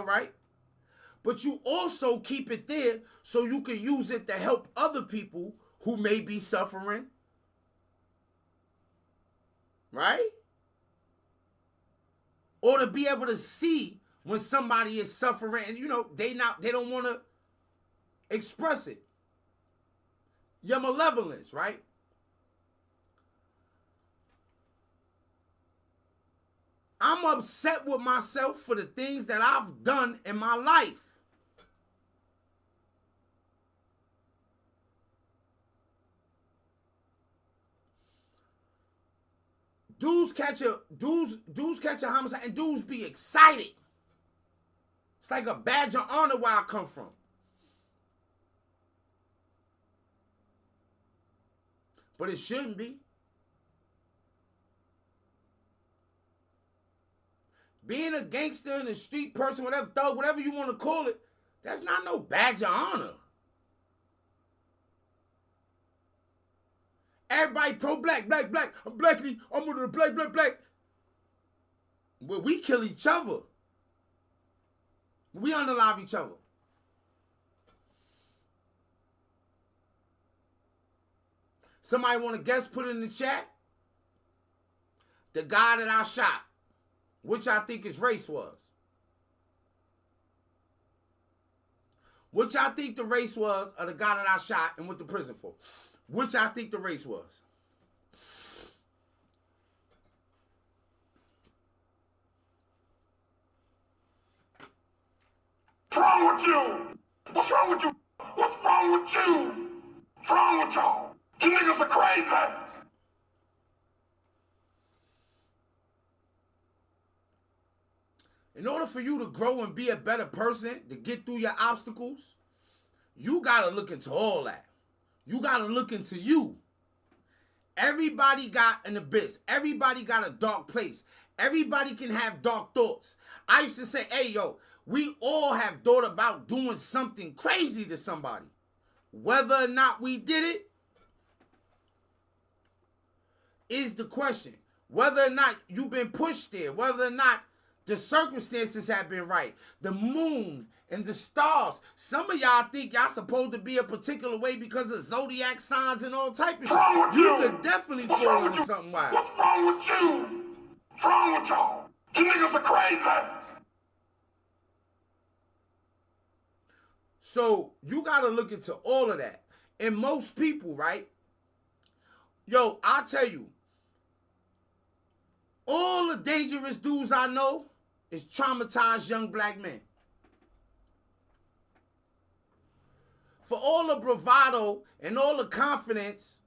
right? But you also keep it there so you can use it to help other people who may be suffering, right? Or to be able to see when somebody is suffering and they don't want to express it. Your malevolence, right? I'm upset with myself for the things that I've done in my life. Dudes catch a homicide and dudes be excited. It's like a badge of honor where I come from. But it shouldn't be. Being a gangster and a street person, whatever thug, whatever you want to call it, that's not no badge of honor. Everybody pro-black, black, black. I'm blackity. I'm with the black, black, black. Well, we kill each other. We unalive each other. Somebody want to guess? Put it in the chat. The guy that I shot, which I think his race was. Which I think the race was of the guy that I shot and went to prison for. Which I think the race was. What's wrong with you? What's wrong with you? What's wrong with you? What's wrong with y'all? You niggas are crazy. In order for you to grow and be a better person, to get through your obstacles, you got to look into all that. You got to look into you. Everybody got an abyss. Everybody got a dark place. Everybody can have dark thoughts. I used to say, hey, yo, we all have thought about doing something crazy to somebody. Whether or not we did it is the question. Whether or not you've been pushed there, whether or not the circumstances have been right. The moon and the stars. Some of y'all think y'all supposed to be a particular way because of zodiac signs and all type of shit. You could definitely fall into something wild. What's wrong with you? What's wrong with y'all? You niggas are crazy. So you got to look into all of that. And most people, right? Yo, I'll tell you. All the dangerous dudes I know is traumatized young black men. For all the bravado and all the confidence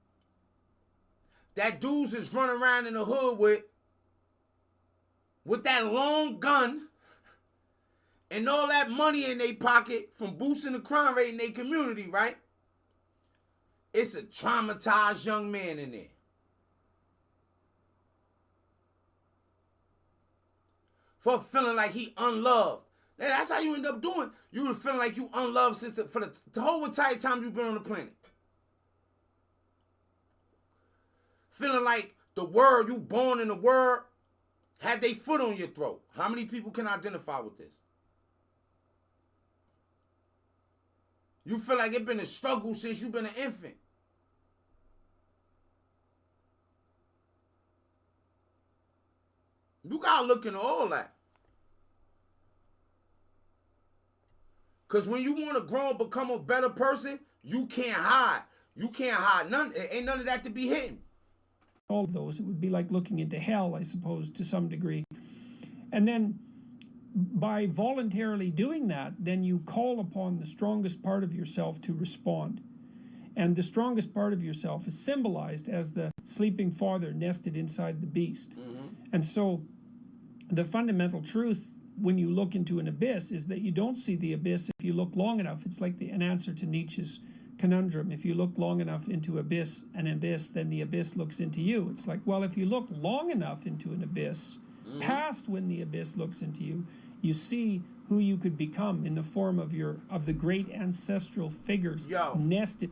that dudes is running around in the hood with that long gun and all that money in their pocket from boosting the crime rate in their community, right? It's a traumatized young man in there. For feeling like he unloved. That's how you end up doing. You were feeling like you unloved since for the whole entire time you've been on the planet. Feeling like the world, you born in the world, had their foot on your throat. How many people can identify with this? You feel like it's been a struggle since you've been an infant. You gotta look into all that. Because when you want to grow and become a better person, you can't hide. You can't hide none. Ain't none of that to be hidden. All of those, it would be like looking into hell, I suppose, to some degree. And then by voluntarily doing that, then you call upon the strongest part of yourself to respond. And the strongest part of yourself is symbolized as the sleeping father nested inside the beast. Mm-hmm. And so the fundamental truth when you look into an abyss is that you don't see the abyss if you look long enough. It's like an answer to Nietzsche's conundrum. If you look long enough into an abyss, then the abyss looks into you. It's like, well, if you look long enough into an abyss, past when the abyss looks into you, you see who you could become in the form of the great ancestral figures nested.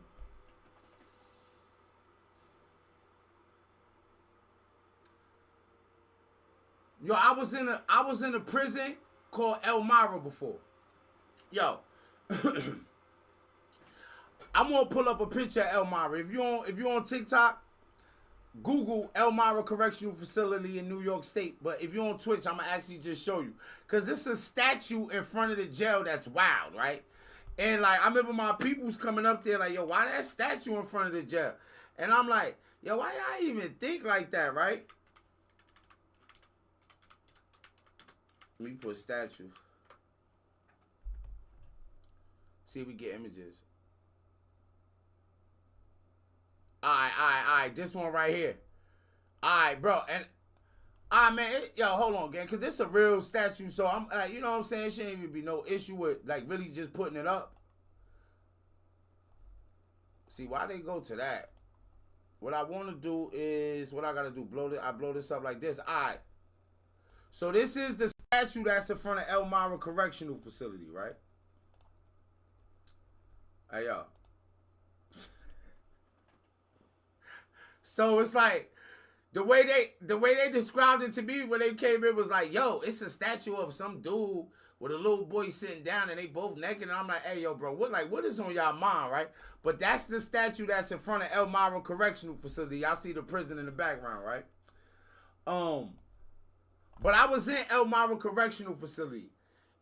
Yo, I was in a prison called Elmira before. Yo, I'm gonna pull up a picture of Elmira. If you're on TikTok, Google Elmira Correctional Facility in New York State. But if you're on Twitch, I'm gonna actually just show you, cause it's a statue in front of the jail that's wild, right? And like I remember my peoples coming up there like, yo, why that statue in front of the jail? And I'm like, yo, why y'all even think like that, right? Let me put statue. See if we get images. Alright. This one right here. Alright, bro. And man, yo, hold on, gang, cause this is a real statue, so I'm like, you know what I'm saying? Shouldn't even be no issue with like really just putting it up. See, why they go to that? What I want to do is, what I gotta do, I blow this up like this. Alright. So this is the statue that's in front of Elmira Correctional Facility, right? Hey, yo. So it's like, the way they described it to me when they came in was like, yo, it's a statue of some dude with a little boy sitting down and they both naked. And I'm like, hey, yo, bro, what is on y'all mind, right? But that's the statue that's in front of Elmira Correctional Facility. Y'all see the prison in the background, right? But I was in Elmira Correctional Facility.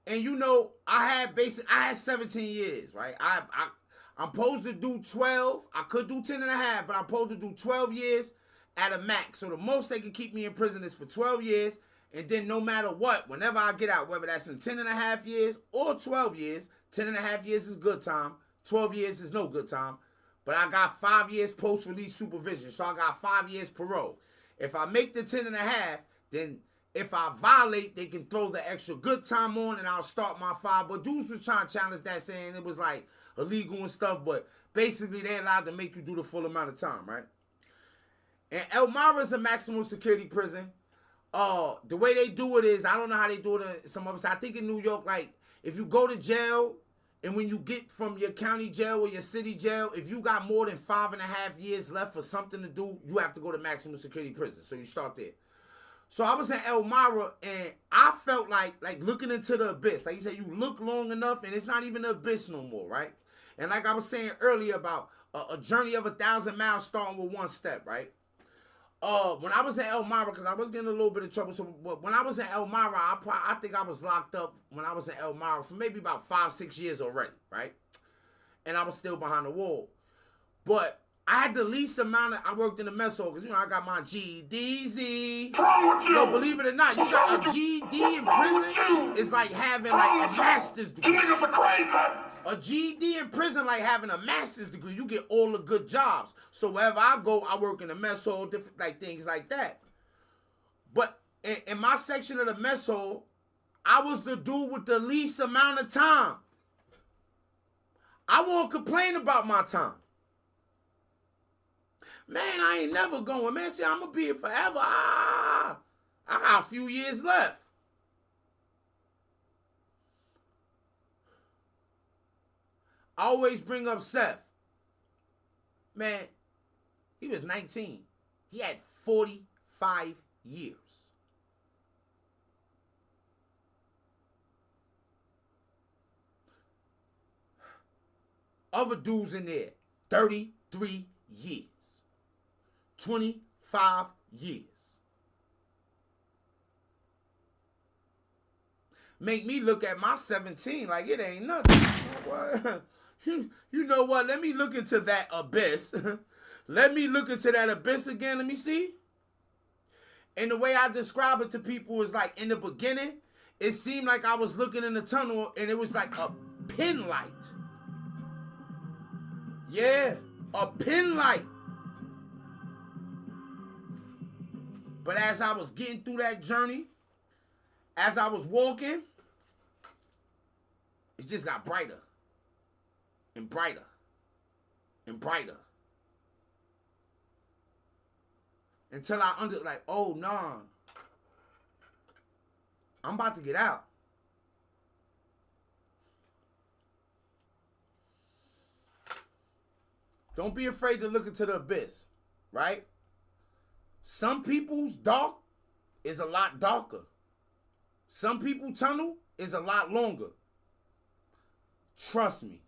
And you know, I had 17 years, right? I'm supposed to do 12. I could do 10 and a half, but I'm supposed to do 12 years at a max. So the most they can keep me in prison is for 12 years. And then no matter what, whenever I get out, whether that's in 10 and a half years or 12 years, 10 and a half years is good time. 12 years is no good time. But I got 5 years post-release supervision. So I got 5 years parole. If I make the 10 and a half, then if I violate, they can throw the extra good time on and I'll start my 5. But dudes were trying to challenge that, saying it was like illegal and stuff. But basically, they're allowed to make you do the full amount of time, right? And Elmira is a maximum security prison. The way they do it is, I don't know how they do it in some other side. I think in New York, like, if you go to jail, and when you get from your county jail or your city jail, if you got more than 5.5 years left for something to do, you have to go to maximum security prison. So you start there. So I was in Elmira, and I felt like looking into the abyss. Like you said, you look long enough, and it's not even the abyss no more, right? And like I was saying earlier about a journey of 1,000 miles starting with one step, right? When I was in Elmira, because I was getting a little bit of trouble, so when I was in Elmira, I think I was locked up when I was in Elmira for maybe about 5-6 years already, right? And I was still behind the wall. But I had the least amount of, I worked in the mess hall, because, you know, I got my GED. Yo, believe it or not, you got a GED in prison. It's like having like a master's degree. You niggas are crazy. A GED in prison like having a master's degree. You get all the good jobs. So wherever I go, I work in the mess hall, different like things like that. But in my section of the mess hall, I was the dude with the least amount of time. I won't complain about my time. Man, I ain't never going. Man, see, I'm going to be here forever. I got a few years left. I always bring up Seth. Man, he was 19. He had 45 years. Other dudes in there, 33 years. 25 years. Make me look at my 17 like it ain't nothing. You know what? Let me look into that abyss. Let me look into that abyss again. Let me see. And the way I describe it to people is like in the beginning, it seemed like I was looking in the tunnel and it was like a pin light. Yeah, a pin light. But as I was getting through that journey, as I was walking, it just got brighter and brighter and brighter. Until I like, oh, nah. I'm about to get out. Don't be afraid to look into the abyss, right? Some people's dark is a lot darker. Some people's tunnel is a lot longer. Trust me.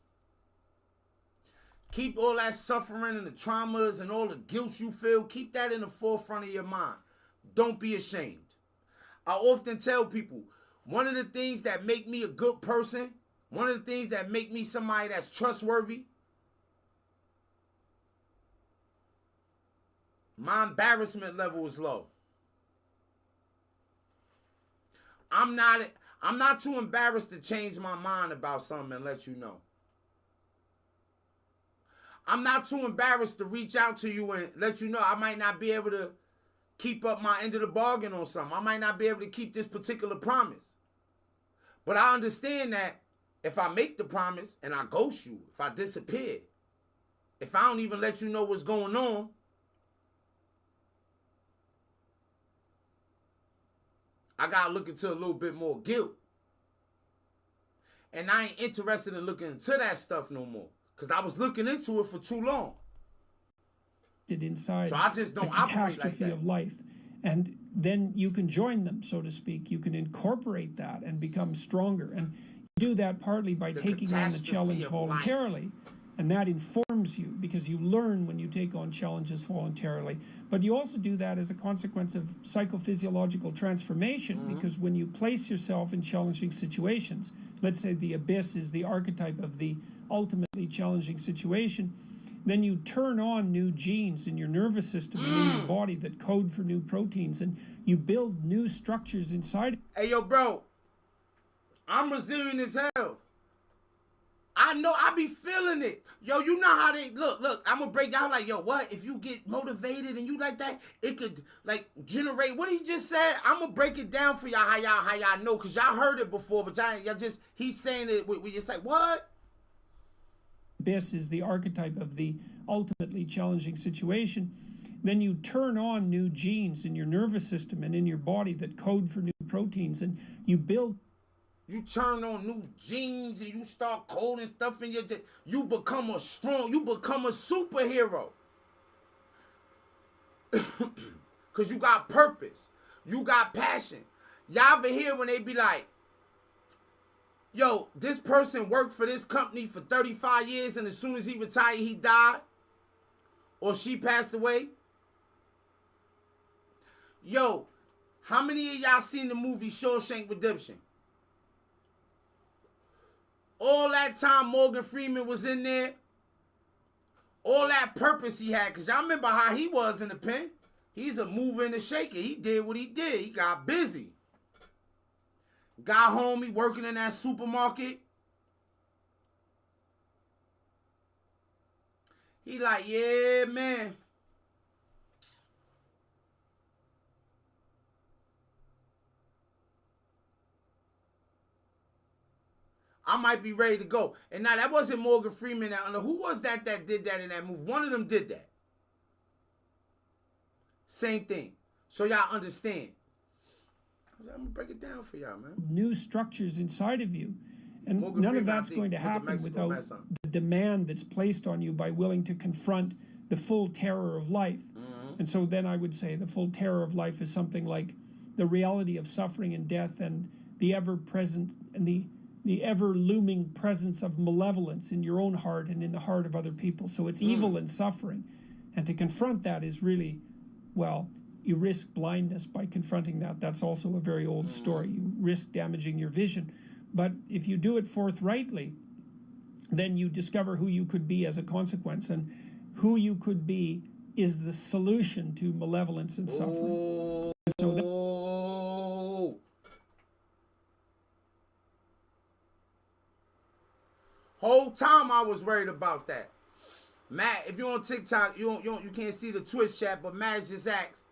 Keep all that suffering and the traumas and all the guilt you feel, keep that in the forefront of your mind. Don't be ashamed. I often tell people, one of the things that make me a good person, one of the things that make me somebody that's trustworthy, my embarrassment level is low. I'm not too embarrassed to change my mind about something and let you know. I'm not too embarrassed to reach out to you and let you know I might not be able to keep up my end of the bargain on something. I might not be able to keep this particular promise. But I understand that if I make the promise and I ghost you, if I disappear, if I don't even let you know what's going on, I got to look into a little bit more guilt. And I ain't interested in looking into that stuff no more. Because I was looking into it for too long. Inside so I just don't the operate catastrophe like that. Of life. And then you can join them, so to speak. You can incorporate that and become stronger. And you do that partly by taking on the challenge voluntarily. Life. And that informs you because you learn when you take on challenges voluntarily. But you also do that as a consequence of psychophysiological transformation, because when you place yourself in challenging situations, let's say the abyss is the archetype of the ultimately challenging situation, then you turn on new genes in your nervous system and in your body that code for new proteins, and you build new structures inside. Hey, yo, bro, I'm resilient as hell. I know, I be feeling it. Yo, you know how they, look, I'm going to break down like, yo, what? If you get motivated and you like that, it could, like, generate, what he just said, I'm going to break it down for y'all, how y'all know, because y'all heard it before, but y'all just, he's saying it, we just like, what? Abyss is the archetype of the ultimately challenging situation. Then you turn on new genes in your nervous system and in your body that code for new proteins, and you build. You turn on new genes and you start coding stuff in your... You become a superhero. Because you got purpose. You got passion. Y'all ever hear when they be like, yo, this person worked for this company for 35 years and as soon as he retired, he died? Or she passed away? Yo, how many of y'all seen the movie Shawshank Redemption? All that time Morgan Freeman was in there, all that purpose he had, because y'all remember how he was in the pen. He's a mover and a shaker. He did what he did. He got busy. Got home, he working in that supermarket. He like, yeah, man. I might be ready to go. And now that wasn't Morgan Freeman. Who was that did that in that movie? One of them did that. Same thing. So y'all understand. I'm going to break it down for y'all, man. New structures inside of you. And Morgan none Freeman, of that's going to happen without the demand that's placed on you by willing to confront the full terror of life. And so then I would say the full terror of life is something like the reality of suffering and death and the ever-present and the ever-looming presence of malevolence in your own heart and in the heart of other people. So it's evil and suffering. And to confront that is really, well, you risk blindness by confronting that. That's also a very old story. You risk damaging your vision. But if you do it forthrightly, then you discover who you could be as a consequence. And who you could be is the solution to malevolence and suffering. Whole time I was worried about that. Matt, if you're on TikTok, you can't see the Twitch chat, but Matt just asked,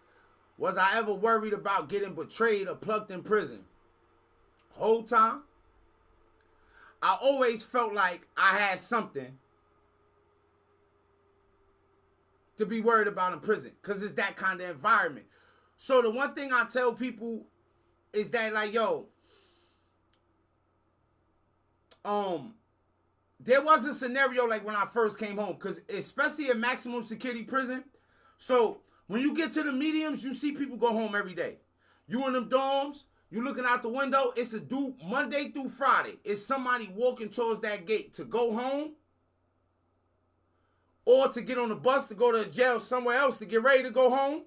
was I ever worried about getting betrayed or plucked in prison? Whole time, I always felt like I had something to be worried about in prison, because it's that kind of environment. So the one thing I tell people is that, like, yo, there was a scenario like when I first came home, because especially in maximum security prison, so when you get to the mediums, you see people go home every day. You in them dorms, You looking out the window, it's a dude Monday through Friday. It's somebody walking towards that gate to go home or to get on the bus to go to jail somewhere else to get ready to go home.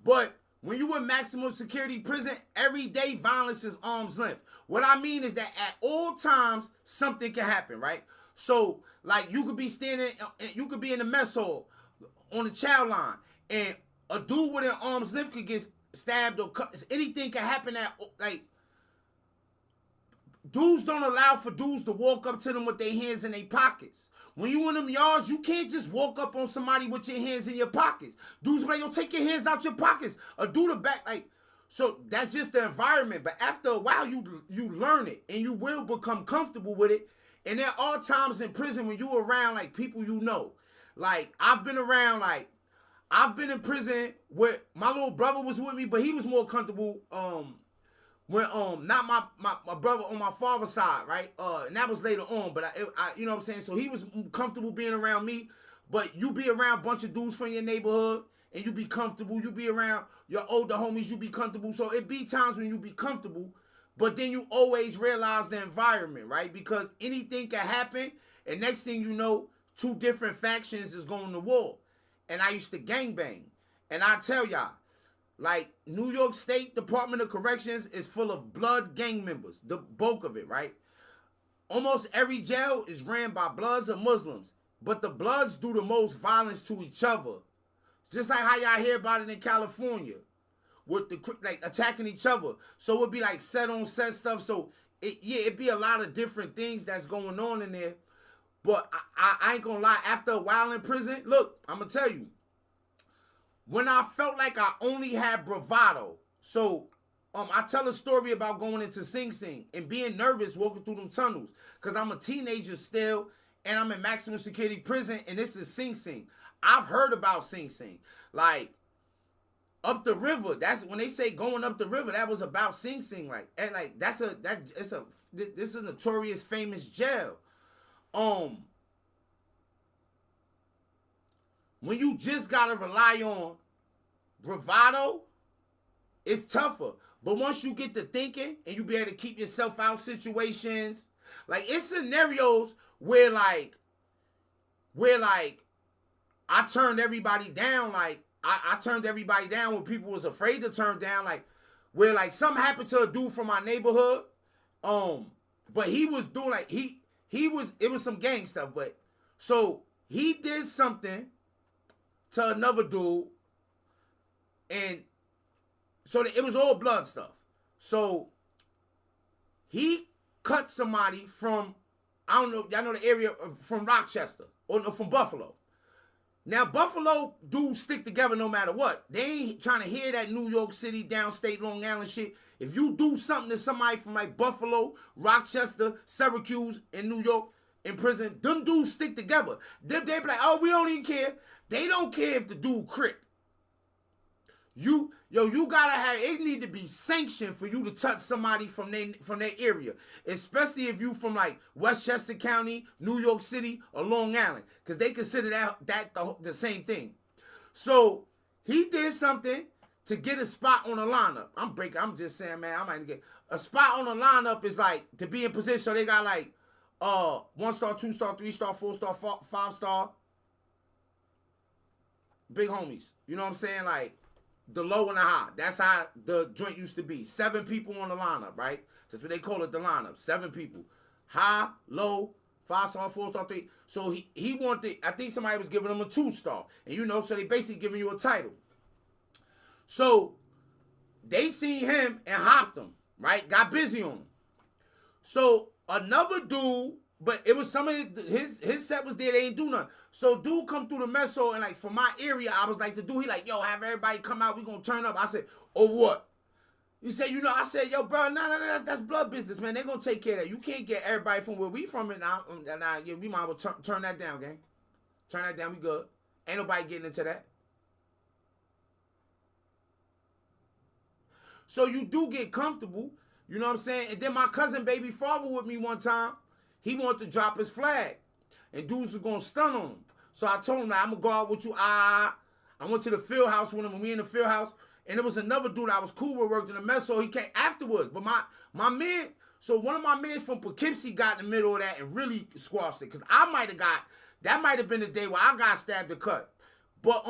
But when you in maximum security prison, everyday violence is arm's length. What I mean is that at all times, something can happen, right? So, like, you could be you could be in the mess hall on the chow line, and a dude with an arm's length could get stabbed or cut. Anything can happen dudes don't allow for dudes to walk up to them with their hands in their pockets. When you in them yards, you can't just walk up on somebody with your hands in your pockets. Dudes be like, yo, take your hands out your pockets. A dude the back, so that's just the environment. But after a while, you learn it, and you will become comfortable with it. And there are times in prison when you around, people you know. Like, I've been in prison where my little brother was with me, but he was more comfortable, not my brother on my father's side, right? And that was later on, but I you know what I'm saying? So he was comfortable being around me, but you be around a bunch of dudes from your neighborhood, and you be comfortable. You be around your older homies, you be comfortable. So it be times when you be comfortable, but then you always realize the environment, right? Because anything can happen, and next thing you know, 2 different factions is going to war. And I used to gangbang. And I tell y'all, New York State Department of Corrections is full of blood gang members, the bulk of it, right? Almost every jail is ran by Bloods or Muslims, but the Bloods do the most violence to each other. Just like how y'all hear about it in California, with the attacking each other. So it'd be set on set stuff. So it'd be a lot of different things that's going on in there. But I ain't gonna lie, after a while in prison, look, I'm gonna tell you, when I felt like I only had bravado, so I tell a story about going into Sing Sing and being nervous walking through them tunnels, because I'm a teenager still, and I'm in maximum security prison, and this is Sing Sing. I've heard about Sing Sing. Up the river, that's when they say going up the river, that was about Sing Sing. This is a notorious famous jail. When you just gotta rely on bravado, it's tougher. But once you get to thinking and you be able to keep yourself out situations, it's scenarios where I turned everybody down. I turned everybody down when people was afraid to turn down. Where something happened to a dude from my neighborhood, but he was doing it was some gang stuff, but so he did something to another dude, and so it was all blood stuff. So he cut somebody from, I don't know, y'all know the area from Rochester or from Buffalo. Now, Buffalo dudes stick together no matter what. They ain't trying to hear that New York City, downstate, Long Island shit. If you do something to somebody from Buffalo, Rochester, Syracuse, in New York, in prison, them dudes stick together. They be like, oh, we don't even care. They don't care if the dude crip. You gotta have, it need to be sanctioned for you to touch somebody from their area, especially if you from Westchester County, New York City, or Long Island, because they consider that the same thing. So he did something to get a spot on the lineup. I'm just saying, man, I might get a spot on the lineup is to be in position. So they got 1 star, 2 star, 3 star, 4 star, 5 star, big homies. You know what I'm saying? The low and the high. That's how the joint used to be. 7 people on the lineup, right? That's what they call it, the lineup. 7 people. High, low, 5 star, 4 star, 3. So he wanted, I think somebody was giving him a 2 star. And so they basically giving you a title. So they seen him and hopped him, right? Got busy on him. So another dude, but it was somebody, his set was there, they ain't do nothing. So dude come through the mess hall, and from my area, I was the dude, he yo, have everybody come out, we gonna turn up. I said, oh, what? He said, I said, yo, bro, no, that's blood business, man. They gonna take care of that. You can't get everybody from where we from it now. Yeah, we might as well turn that down, gang. Turn that down, we good. Ain't nobody getting into that. So you do get comfortable, you know what I'm saying? And then my cousin baby father with me one time, he wanted to drop his flag. And dudes was going to stun on him. So I told him, I'm going to go out with you. I I went to the field house with him, and we in the field house, and there was another dude I was cool with, worked in the mess, so he came afterwards. But my man, so one of my mans from Poughkeepsie got in the middle of that and really squashed it, because that might have been the day where I got stabbed or cut. But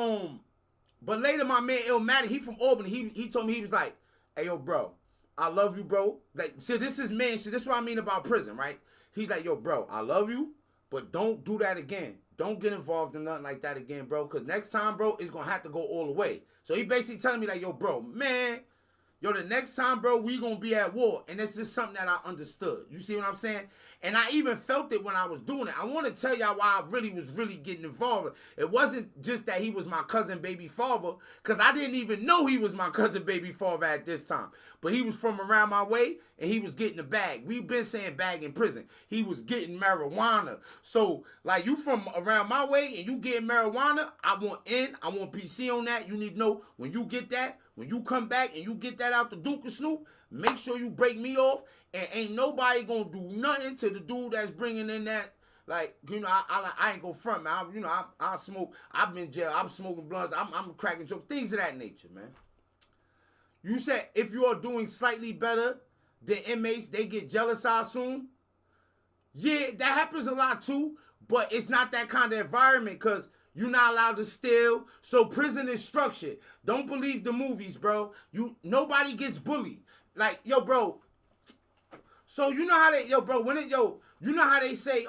later my man Illmatic, he from Albany, he told me, he was like, hey, yo, bro, I love you, bro. Like, see, this is man shit. This is what I mean about prison, right? He's like, yo, bro, I love you, but don't do that again. Don't get involved in nothing like that again, bro, because next time, bro, it's going to have to go all the way. So he basically telling me, like, yo, bro, man, yo, the next time, bro, we going to be at war. And it's just something that I understood. You see what I'm saying? And I even felt it when I was doing it. I want to tell y'all why I really was getting involved. It wasn't just that he was my cousin baby father, because I didn't even know he was my cousin baby father at this time. But he was from around my way, and he was getting a bag. We've been saying bag in prison. He was getting marijuana. So, like, you from around my way, and you getting marijuana, I want PC on that. You need to know, when you get that, when you come back and you get that out the Duke and Snoop, make sure you break me off, and ain't nobody gonna do nothing to the dude that's bringing in that. Like, you know, I ain't gonna front, man. I smoke. I've been in jail. I'm smoking blunts. I'm cracking jokes. Things of that nature, man. You said if you are doing slightly better than inmates, they get jealous, I assume. Yeah, that happens a lot too, but it's not that kind of environment, because you're not allowed to steal. So prison is structured. Don't believe the movies, bro. Nobody gets bullied. Like, yo, bro. So you know how they, yo, bro, you know how they say,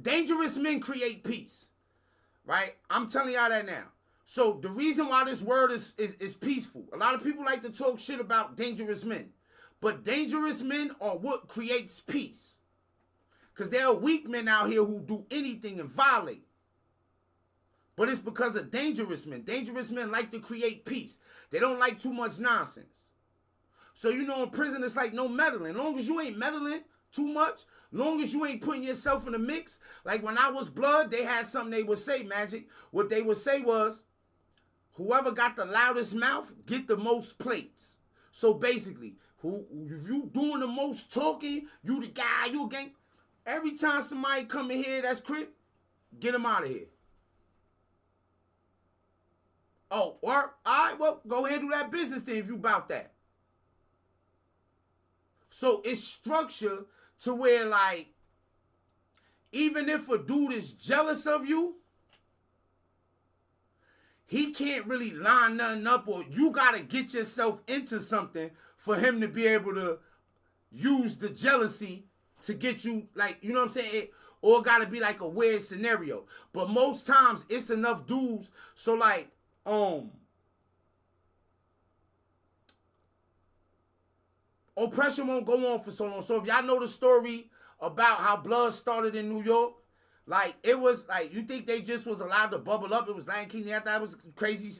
dangerous men create peace, right? I'm telling y'all that now. So the reason why this word is peaceful, a lot of people like to talk shit about dangerous men, but dangerous men are what creates peace. Because there are weak men out here who do anything and violate. But it's because of dangerous men. Dangerous men like to create peace. They don't like too much nonsense. So, you know, in prison, it's like no meddling. As long as you ain't meddling too much, long as you ain't putting yourself in the mix. Like when I was blood, they had something they would say, Magic. What they would say was, whoever got the loudest mouth, get the most plates. So basically, if you doing the most talking, you the guy, you a gang. Every time somebody come in here that's crip, get them out of here. Oh, or, all right, well, go handle that business then if you about that. So it's structured to where, like, even if a dude is jealous of you, he can't really line nothing up, or you got to get yourself into something for him to be able to use the jealousy to get you, like, you know what I'm saying? Or got to be like a weird scenario. But most times it's enough dudes. So, like, oppression won't go on for so long. So if y'all know the story about how blood started in New York, like, it was like, you think they just was allowed to bubble up? It was Lion King. That was a crazy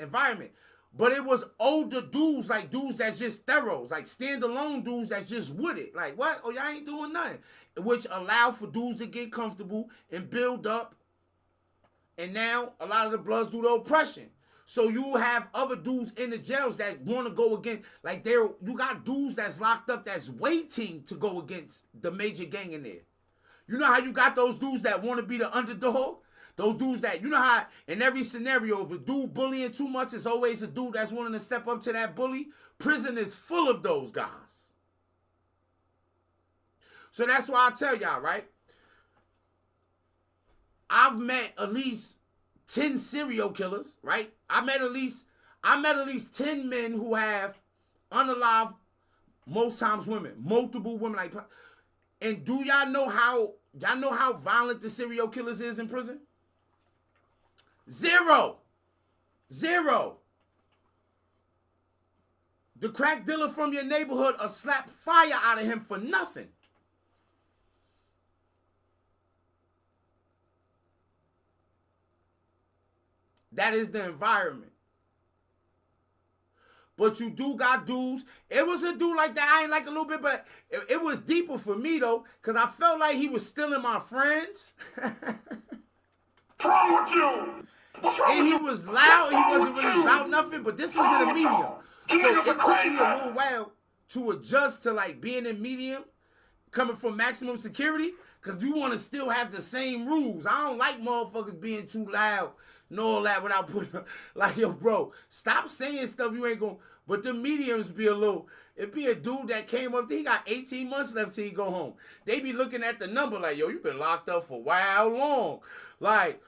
environment. But it was older dudes, like dudes that's just theros, like standalone dudes that's just with it. Like, what? Oh, y'all ain't doing nothing. Which allowed for dudes to get comfortable and build up. And now a lot of the Bloods do the oppression. So you have other dudes in the jails that want to go against, like, you got dudes that's locked up that's waiting to go against the major gang in there. You know how you got those dudes that want to be the underdog? Those dudes that, you know how in every scenario, if a dude bullying too much, it's always a dude that's wanting to step up to that bully. Prison is full of those guys. So that's why I tell y'all, right? I've met at least 10 serial killers, right? I met at least 10 men who have unalived, most times women, multiple women. Like, and do y'all know how violent the serial killers is in prison? Zero. The crack dealer from your neighborhood will slap fire out of him for nothing. That is the environment. But you do got dudes. It was a dude like that. I ain't like a little bit, but it was deeper for me, though, because I felt like he was stealing my friends. What's wrong with you? And he was loud. He wasn't really about nothing, but this was in a medium. So it took me a little while to adjust to, like, being in medium, coming from maximum security, because you want to still have the same rules. I don't like motherfuckers being too loud, and all that without putting like, yo, bro, stop saying stuff you ain't gonna. But the mediums be a little. It be a dude that came up. He got 18 months left till he go home. They be looking at the number like, yo, you been locked up for a while long. Like,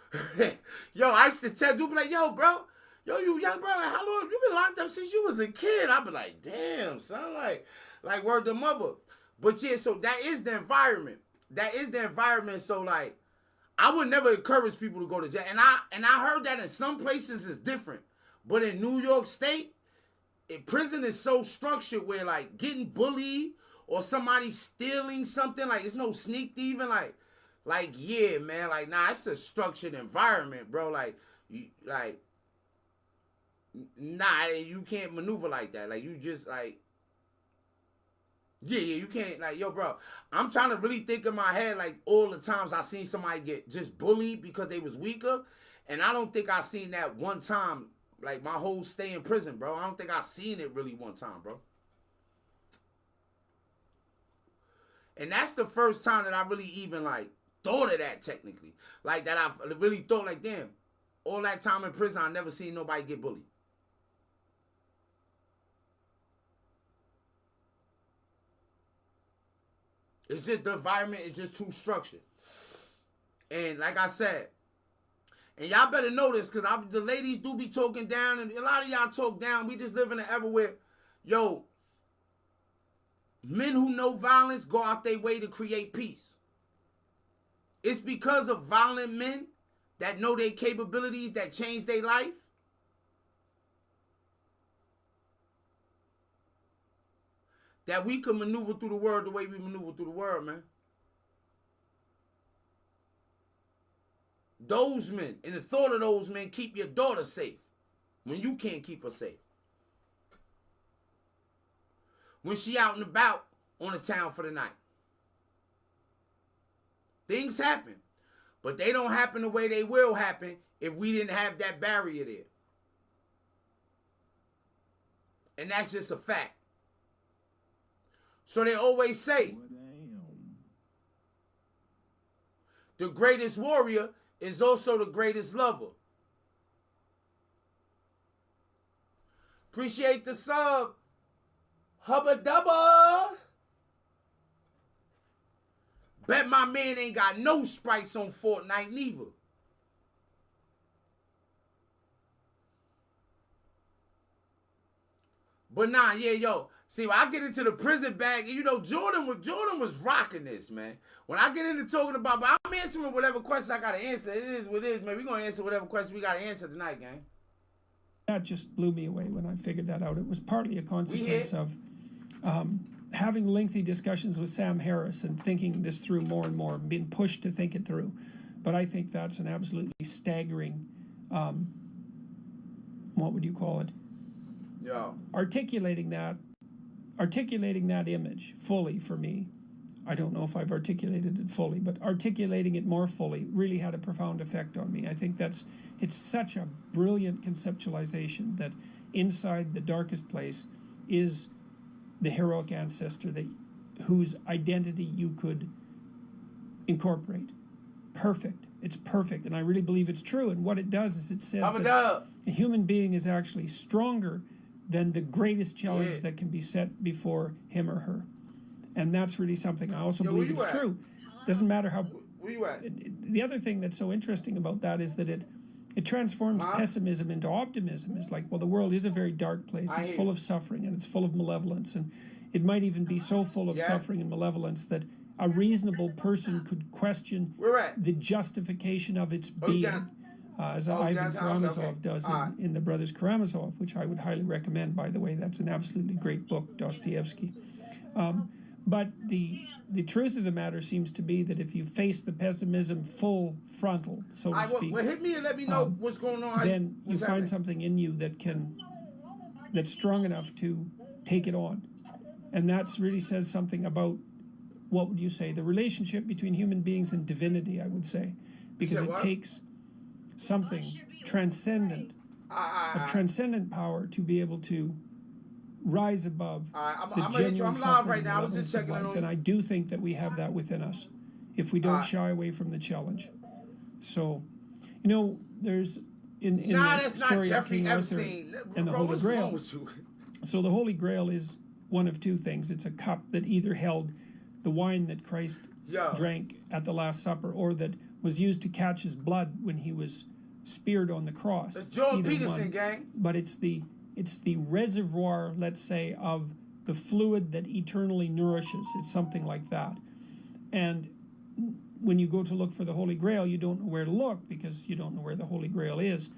yo, I used to tell dude, be like, yo, bro, yo, you young bro, like, how long you been locked up since you was a kid? I be like, damn, son, like word to mother. But yeah, so that is the environment. That is the environment. So like, I would never encourage people to go to jail. And I heard that in some places it's different. But in New York State, prison is so structured where like getting bullied or somebody stealing something, like it's no sneak thieving, like yeah, man, like nah, it's a structured environment, bro. Like nah, you can't maneuver like that. Like you just like yeah, you can't like yo, bro. I'm trying to really think in my head like all the times I seen somebody get just bullied because they was weaker, and I don't think I seen that one time. Like, my whole stay in prison, bro. I don't think I seen it really one time, bro. And that's the first time that I really even, like, thought of that, technically. Like, that I really thought, like, damn, all that time in prison, I never seen nobody get bullied. It's just, the environment is just too structured. And like I said, and y'all better know this, because the ladies do be talking down, and a lot of y'all talk down. We just live in an era where, yo, men who know violence go out their way to create peace. It's because of violent men that know their capabilities that change their life. That we can maneuver through the world the way we maneuver through the world, man. Those men, and the thought of those men keep your daughter safe when you can't keep her safe. When she out and about on the town for the night. Things happen, but they don't happen the way they will happen if we didn't have that barrier there. And that's just a fact. So they always say, the greatest warrior is also the greatest lover. Appreciate the sub. Hubba dubba. Bet my man ain't got no sprites on Fortnite neither. But nah, yeah, yo. See, when I get into the prison bag, you know, Jordan was rocking this, man. When I get into talking about, but I'm answering whatever question I got to answer. It is what it is, man. We're going to answer whatever question we got to answer tonight, gang. That just blew me away when I figured that out. It was partly a consequence of having lengthy discussions with Sam Harris and thinking this through more and more, being pushed to think it through. But I think that's an absolutely staggering, what would you call it? Yeah. Articulating that image fully for me. I don't know if I've articulated it fully, but articulating it more fully really had a profound effect on me. I think it's such a brilliant conceptualization that inside the darkest place is the heroic ancestor whose identity you could incorporate. Perfect. It's perfect. And I really believe it's true. And what it does is it says that a human being is actually stronger than the greatest challenge that can be set before him or her. And that's really something I also believe is true. Doesn't matter how... Where you at? The other thing that's so interesting about that is that it transforms pessimism into optimism. It's like, well, the world is a very dark place. It's full of suffering and it's full of malevolence. And it might even be so full of suffering and malevolence that a reasonable person could question the justification of its being. As Ivan Karamazov does in The Brothers Karamazov, which I would highly recommend, by the way. That's an absolutely great book, Dostoevsky. But the truth of the matter seems to be that if you face the pessimism full frontal, so to speak, well, hit me and let me know what's going on. Then you find something in you that's strong enough to take it on. And that really says something about, what would you say, the relationship between human beings and divinity, I would say. Because it takes something transcendent, of transcendent power to be able to rise above the genuine suffering right now. I was just checking life. And I do think that we have that within us if we don't shy away from the challenge. So, you know, there's in Nah, the that's not story of Jeffrey King Arthur Epstein. and the Bro, Holy what's Grail. wrong with you? So the Holy Grail is one of two things. It's a cup that either held the wine that Christ Yo. drank at the Last Supper, or that was used to catch his blood when he was speared on the cross. The Jordan Either Peterson one. gang. But it's the reservoir, let's say, of the fluid that eternally nourishes. It's something like that. And when you go to look for the Holy Grail, you don't know where to look because you don't know where the Holy Grail is.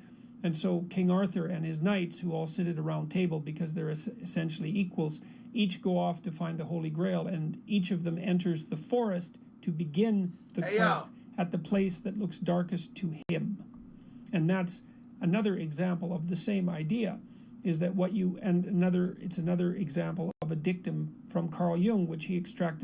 And so King Arthur and his knights, who all sit at a round table because they're essentially equals, each go off to find the Holy Grail, and each of them enters the forest to begin the quest at the place that looks darkest to him. And that's another example of the same idea, is that it's another example of a dictum from Carl Jung, which he extracted